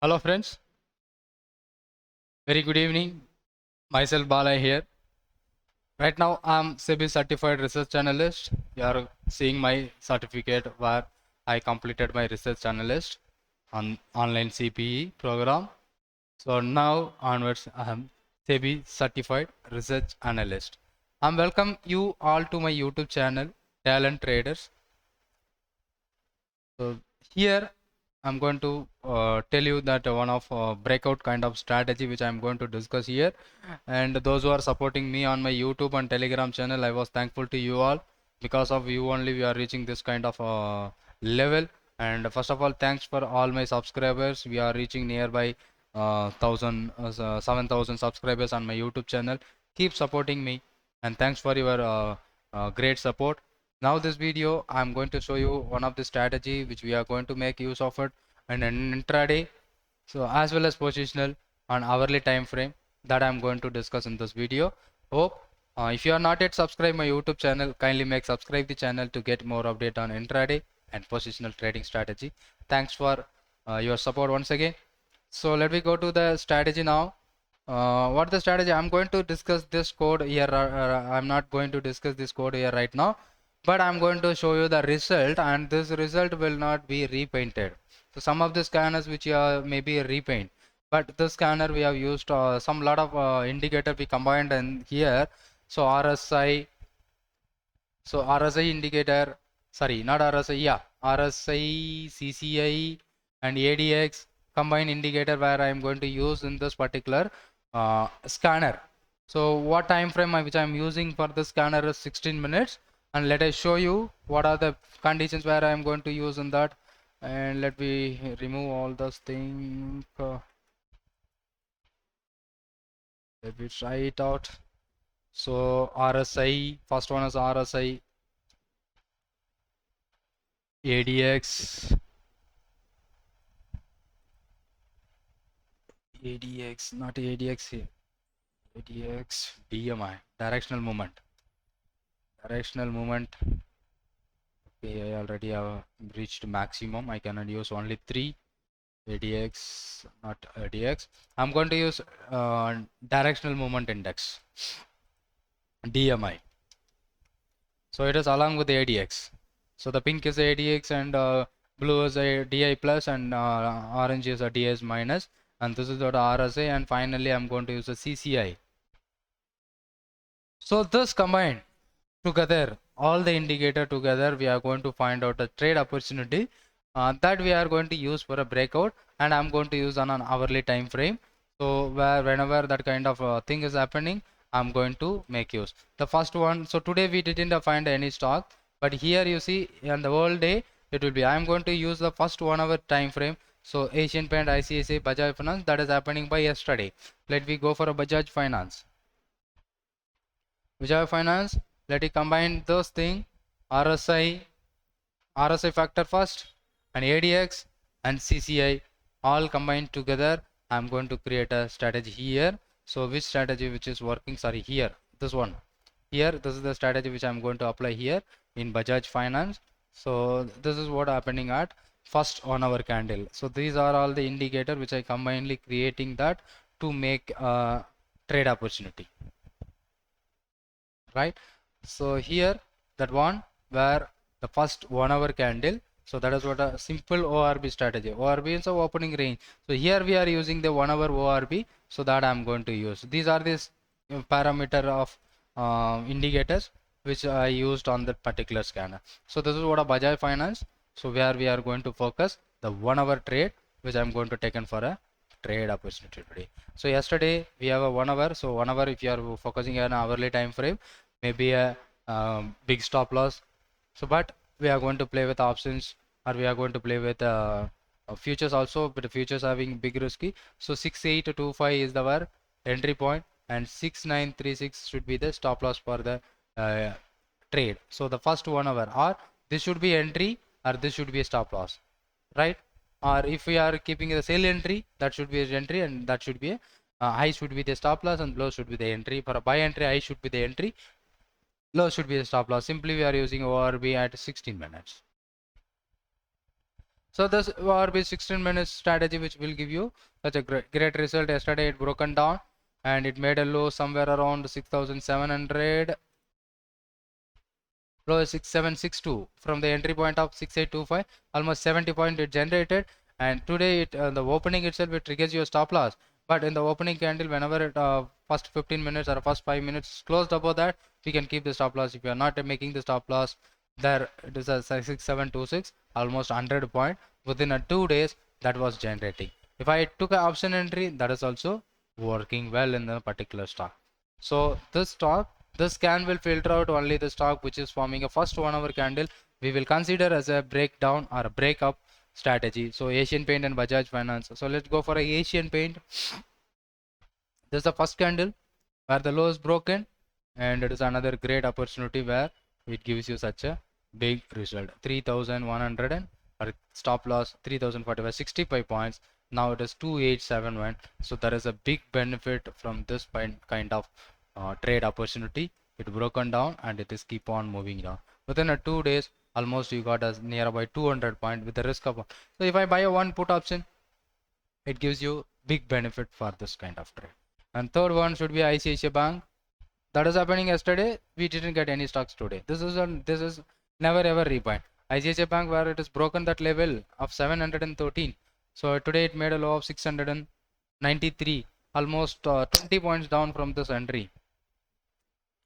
Hello friends, very good evening. Myself Bala here. Right now I'm SEBI certified research analyst. You are seeing my certificate where I completed my research analyst on online CPE program. So now onwards I am SEBI certified research analyst. I'm welcome you all to my YouTube channel Talent Traders. So here I'm going to tell you that one of breakout kind of strategy which I'm going to discuss here, and those who are supporting me on my YouTube and Telegram channel, I was thankful to you all. Because of you only we are reaching this kind of level. And first of all, thanks for all my subscribers. We are reaching nearby 7,000 subscribers on my YouTube channel. Keep supporting me, and thanks for your great support. Now this video I'm going to show you one of the strategy which we are going to make use of it in an intraday, so as well as positional on hourly time frame that I'm going to discuss in this video. Hope if you are not yet subscribed my YouTube channel, kindly make subscribe the channel to get more update on intraday and positional trading strategy. Thanks for your support once again. So let me go to the strategy now. What the strategy? I'm going to discuss this code here. I'm not going to discuss this code here right now, but I'm going to show you the result, and this result will not be repainted. So some of the scanners which may be repaint, but this scanner we have used some lot of indicator we combined in here. So RSI, so RSI indicator, sorry, not RSI, yeah, RSI, CCI, and ADX combined indicator where I am going to use in this particular scanner. So what time frame which I am using for the scanner is 16 minutes, and let us show you what are the conditions where I am going to use in that. And let me remove all those things. Let me try it out. So RSI, first one is RSI, ADX, not ADX here, ADX, DMI, directional movement. Okay, I already have reached maximum. I cannot use only 3. ADX, not ADX. I'm going to use directional movement index, DMI. So it is along with the ADX. So the pink is the ADX, and blue is a DI plus, and orange is a DS minus, and this is the RSA, and finally I'm going to use a CCI. So this combined together, all the indicator together, we are going to find out a trade opportunity that we are going to use for a breakout, and I'm going to use on an hourly time frame. So whenever that kind of thing is happening, I'm going to make use. The first one, so today we didn't find any stock, but here you see on the whole day it will be. I'm going to use the first 1 hour time frame. So Asian Paint, ICICI, Bajaj Finance, that is happening by yesterday. Let me go for a Bajaj Finance. Bajaj Finance, let it combine those things, RSI factor first, and ADX and CCI all combined together. I'm going to create a strategy here. So which strategy which is working? Sorry, here, this one. Here, this is the strategy which I'm going to apply here in Bajaj Finance. So this is what happening at first 1 hour candle. So these are all the indicator which I combinedly creating that to make a trade opportunity. Right, so here that one where the first 1 hour candle, so that is what a simple ORB strategy. ORB is a opening range. So here we are using the 1 hour ORB, so that I'm going to use. These are this parameter of indicators which I used on that particular scanner. So this is what a Bajaj Finance, so where we are going to focus the 1 hour trade which I'm going to take in for a trade opportunity today. So yesterday we have a 1 hour. So 1 hour, if you are focusing on hourly time frame, maybe a big stop loss. So but we are going to play with options, or we are going to play with futures also, but the futures having big risky. So 6825 is our entry point, and 6936 should be the stop loss for the trade. So the first 1 hour, or this should be entry, or this should be a stop loss, right? Or if we are keeping the sell entry, that should be a entry, and that should be a high should be the stop loss, and low should be the entry. For a buy entry, high should be the entry, low should be the stop loss. Simply we are using ORB at 16 minutes. So this will be 16 minutes strategy which will give you such a great result. Yesterday it broken down and it made a low somewhere around 6,700, low 6762 from the entry point of 6825, almost 70 point it generated. And today it the opening itself it triggers your stop loss, but in the opening candle whenever it first 15 minutes or first 5 minutes closed above that, we can keep the stop loss. If you are not making the stop loss, there it is a 6726, almost 100 point within a 2 days that was generating. If I took an option entry, that is also working well in the particular stock. So this stock, this scan will filter out only the stock which is forming a first 1 hour candle. We will consider as a breakdown or a breakup strategy. So Asian Paint and Bajaj Finance. So let's go for a Asian Paint. This is the first candle where the low is broken, and it is another great opportunity where it gives you such a big result. 3,100 and or stop loss 3,045, 65 points. Now it is 2,871. So there is a big benefit from this kind of trade opportunity. It broken down and it is keep on moving down. Within a 2 days, almost you got us near about 200 point with the risk of. So if I buy a one put option, it gives you big benefit for this kind of trade. And third one should be ICICI Bank. That is happening yesterday. We didn't get any stocks today. This is never ever rebound. ICICI Bank where it is broken that level of 713. So today it made a low of 693, almost 20 points down from this entry.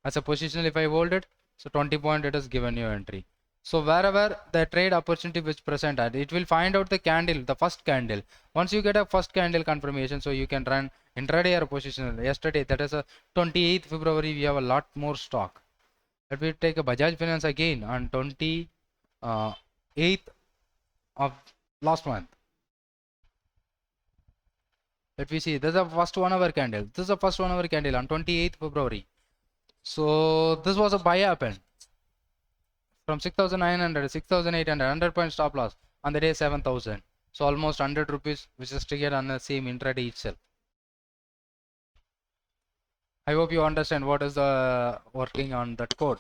As a positional, if I hold it, so 20 point it is given you entry. So wherever the trade opportunity which present at, it will find out the candle, the first candle. Once you get a first candle confirmation, so you can run intraday or positional. Yesterday, that is a 28th February, we have a lot more stock. Let me take a Bajaj Finance again on 28th of last month. Let me see, this is the first 1 hour candle. This is the first 1 hour candle on 28th February. So this was a buy happen from 6,900, 6,800, 100 point stop loss on the day 7,000. So almost 100 rupees which is triggered on the same intraday itself. I hope you understand what is the working on that code.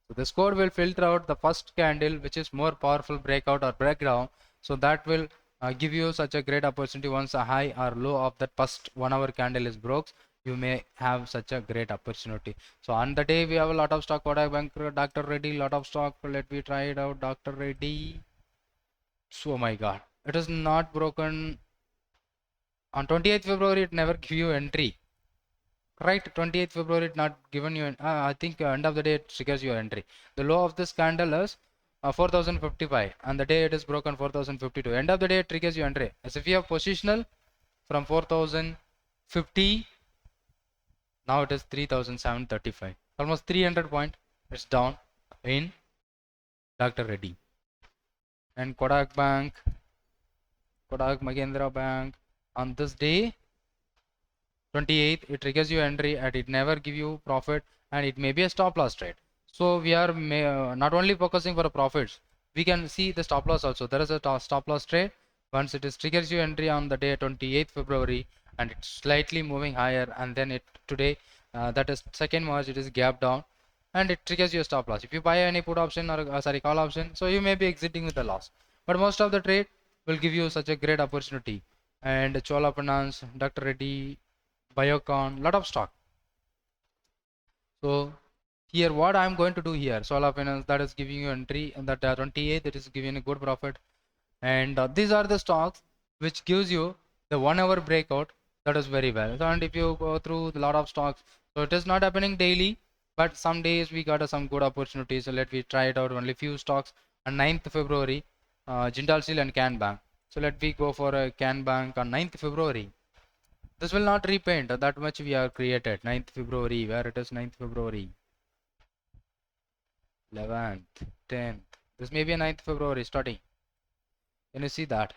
So this code will filter out the first candle which is more powerful breakout or breakdown. So that will give you such a great opportunity. Once a high or low of that first 1 hour candle is broke, you may have such a great opportunity. So on the day we have a lot of stock. Kodak Bank, Dr. Reddy, lot of stock. Let me try it out. Dr. Reddy. So oh my god, it is not broken on 28th February. It never give you entry, right? 28th February it not given you I think end of the day it triggers your entry. The low of this candle is 4,055 and the day it is broken 4,052. End of the day it triggers your entry. As if you have positional from 4,050, now it is 3,735, almost 300 point. It's down in Dr. Reddy. And Kodak Bank, Kodak Mahindra Bank, on this day 28th it triggers your entry and it never give you profit, and it may be a stop loss trade. So we are not only focusing for profits, we can see the stop loss also. There is a stop loss trade. Once it is triggers your entry on the day 28th February and it's slightly moving higher, and then it today that is 2nd March it is gap down and it triggers your stop loss. If you buy any put option or sorry call option, so you may be exiting with a loss, but most of the trade will give you such a great opportunity. And Chola Finance, Dr. Reddy, Biocon, lot of stock. So here what I am going to do here, Solar Finance, that is giving you entry, and that 28 that is giving a good profit. And these are the stocks which gives you the 1 hour breakout. That is very well. And if you go through a lot of stocks, so it is not happening daily, but some days we got some good opportunities. So let me try it out. Only few stocks on 9th February, Jindal Steel and Can Bank. So let me go for a Can Bank on 9th February. This will not repaint, that much we have created. 9th February, where it is 9th February, 11th, 10th. This may be a 9th February starting. Can you see that?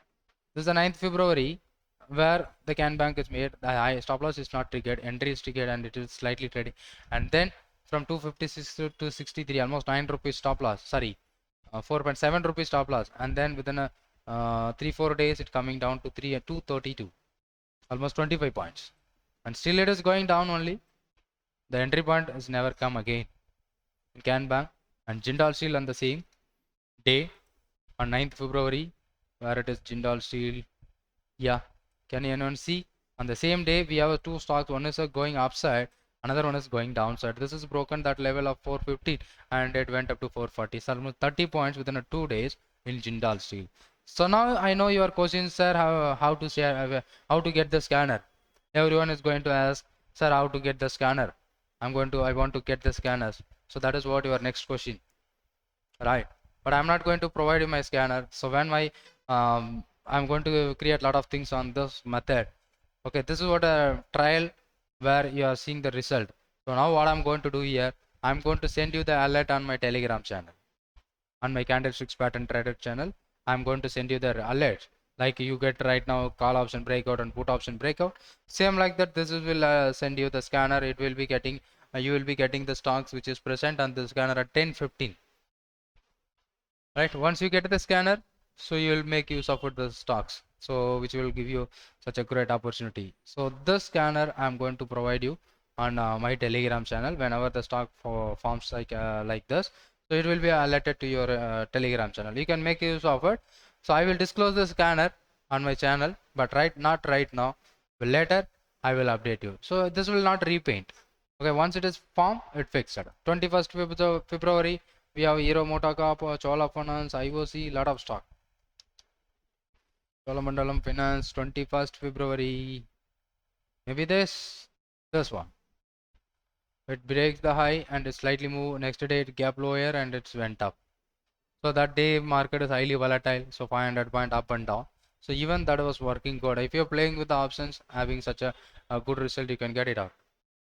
This is the 9th February where the Can Bank is made. The high stop loss is not triggered, entry is triggered, and it is slightly trading. And then from 256 to 263, almost 9 rupees stop loss. Sorry, 4.7 rupees stop loss. And then within a 3-4 days, it coming down to 232. Almost 25 points, and still it is going down only. The entry point has never come again in Can Bank and Jindal Steel on the same day on 9th February. where it is Jindal Steel. Yeah, can anyone see? On the same day, we have two stocks. One is going upside, another one is going downside. This is broken that level of 450 and it went up to 440. So almost 30 points within a 2 days in Jindal Steel. So now I know your question, sir, how to share, how to get the scanner. Everyone is going to ask, sir, how to get the scanner. I want to get the scanners. So that is what your next question, right? But I'm not going to provide you my scanner. So when my I'm going to create a lot of things on this method. Okay, this is what a trial where you are seeing the result. So now what I'm going to do here, I'm going to send you the alert on my Telegram channel, on my candlesticks pattern trader channel. I'm going to send you the alert like you get right now, call option breakout and put option breakout. Same like that, this will send you the scanner. It will be getting you will be getting the stocks which is present on the scanner at 10:15. Right, once you get the scanner, so you will make use of the stocks, so which will give you such a great opportunity. So this scanner I'm going to provide you on my Telegram channel. Whenever the stock forms like this, so it will be alerted to your Telegram channel. You can make use of it. So I will disclose the scanner on my channel, but not right now, but later I will update you. So this will not repaint. Okay, once it is formed, it fixed. 21st February, we have Hero Motocorp, Chola Finance, IOC, lot of stock. Cholamandalam Finance, 21st February. Maybe this one. It breaks the high and it slightly move. Next day it gap lower and it's went up. So that day market is highly volatile. So 500 point up and down. So even that was working good. If you're playing with the options, having such a good result, you can get it out.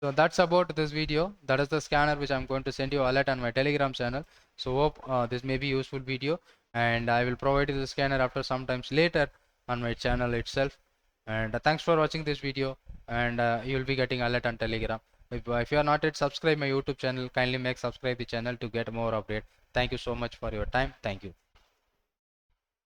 So that's about this video. That is the scanner which I'm going to send you alert on my Telegram channel. So hope this may be useful video, and I will provide you the scanner after sometimes later on my channel itself. And thanks for watching this video, and you will be getting alert on Telegram. If you are not yet subscribed my YouTube channel, kindly make subscribe the channel to get more update. Thank you so much for your time. Thank you.